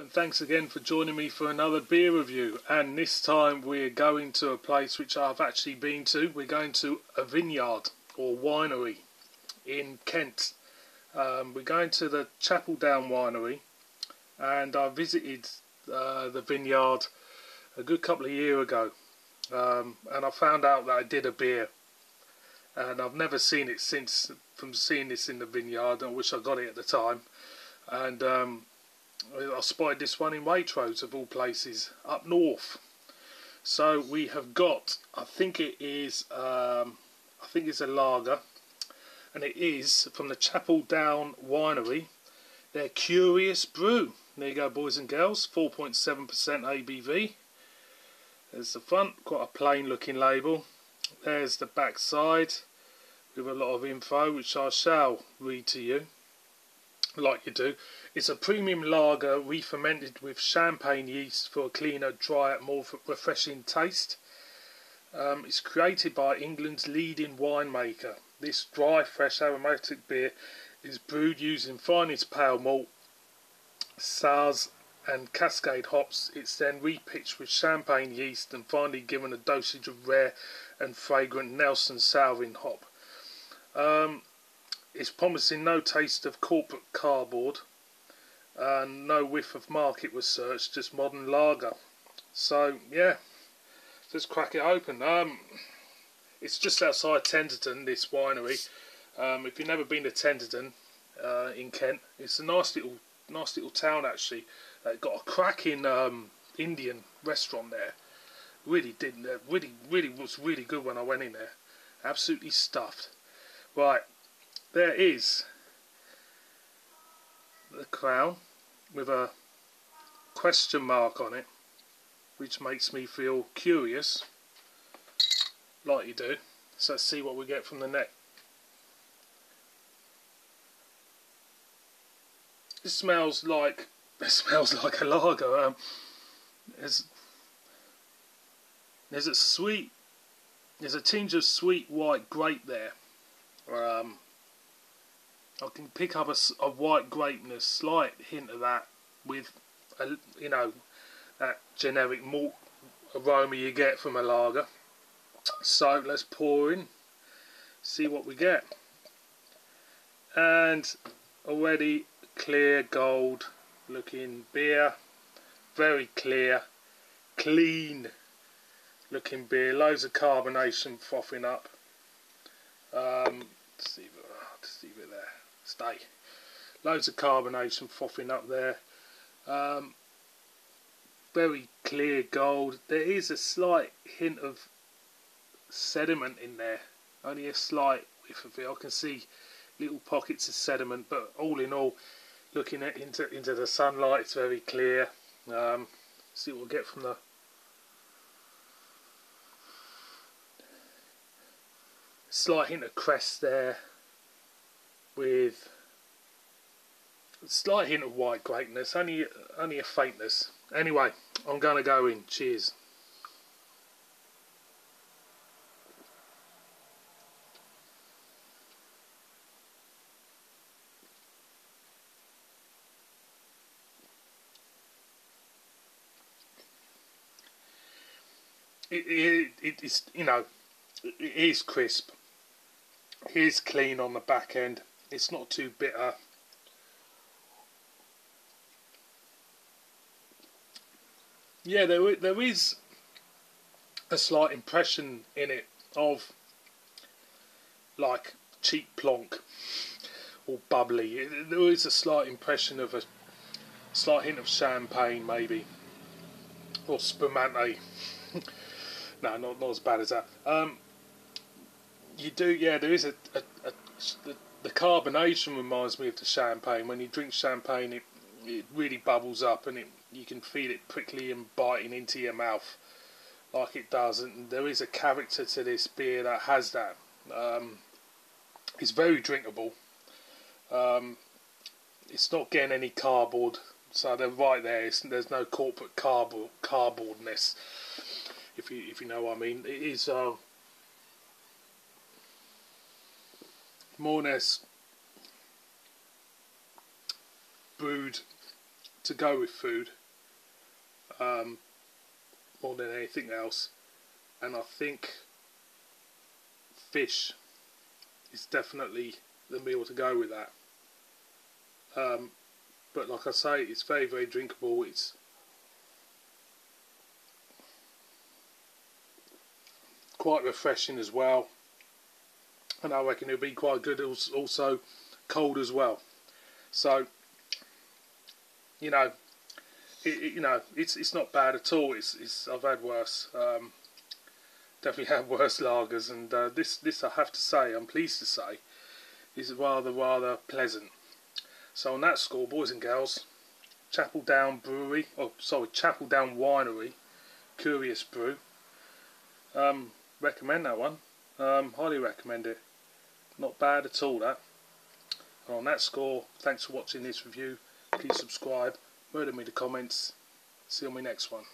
and thanks again for joining me for another beer review. And this time we're going to a place which I've actually been to. We're going to a vineyard or winery in Kent. We're going to the Chapel Down Winery, and I visited the vineyard a good couple of years ago, and I found out that I did a beer, and I've never seen it since from seeing this in the vineyard. I wish I got it at the time. And I spotted this one in Waitrose of all places, up north. So we have got, I think it's a lager, and it is from the Chapel Down Winery. Their Curious Brew. There you go, boys and girls. 4.7% ABV. There's the front, quite a plain looking label. There's the back side with a lot of info, which I shall read to you like you do. It's a premium lager re-fermented with champagne yeast for a cleaner, drier, more refreshing taste. It's created by England's leading winemaker. This dry, fresh, aromatic beer is brewed using finest pale malt, Saz and Cascade hops. It's then repitched with champagne yeast and finally given a dosage of rare and fragrant Nelson Sauvin hop. It's promising no taste of corporate cardboard, and no whiff of market research, just modern lager. So yeah, let's crack it open. It's just outside Tenterden, this winery. If you've never been to Tenterden in Kent, it's a nice little town actually. They've got a cracking Indian restaurant there. Really was really good when I went in there. Absolutely stuffed. Right, there is the crown with a question mark on it, which makes me feel curious, like you do. So let's see what we get from the neck. It smells like a lager. There's a tinge of sweet white grape there. I can pick up a white grape and a slight hint of that, with that generic malt aroma you get from a lager. So let's pour in, see what we get. And already clear gold looking beer, very clear, clean looking beer, loads of carbonation frothing up. Let's see it there. Stay. Loads of carbonation frothing up there. Very clear gold. There is a slight hint of sediment in there. Only a slight whiff of it. I can see little pockets of sediment, but all in all, looking into the sunlight, it's very clear. See what we'll get from the slight hint of crest there, with a slight hint of white grapeness, only a faintness. Anyway, I'm going to go in. Cheers. It's, it is crisp. It is clean on the back end. It's not too bitter. Yeah, there is a slight impression in it of like cheap plonk or bubbly. There is a slight impression of a slight hint of champagne maybe, or spumante. No, not as bad as that. You do, yeah. There is the carbonation reminds me of the champagne. When you drink champagne, it really bubbles up, and you can feel it prickly and biting into your mouth like it does. And there is a character to this beer that has that. It's very drinkable. It's not getting any cardboard, so they're right there. There's no corporate cardboardness, if you know what I mean. It is more or less brewed to go with food more than anything else, and I think fish is definitely the meal to go with that. But like I say, it's very, very drinkable. It's quite refreshing as well, and I reckon it'll be quite good also cold as well. So it's not bad at all. I've had worse. Definitely had worse lagers, and this I have to say, I'm pleased to say, is rather pleasant. So on that score, boys and girls, Chapel Down Winery, Curious Brew. Recommend that one. Highly recommend it. Not bad at all, that. And on that score, thanks for watching this review. Please subscribe, murder me the comments. See you on my next one.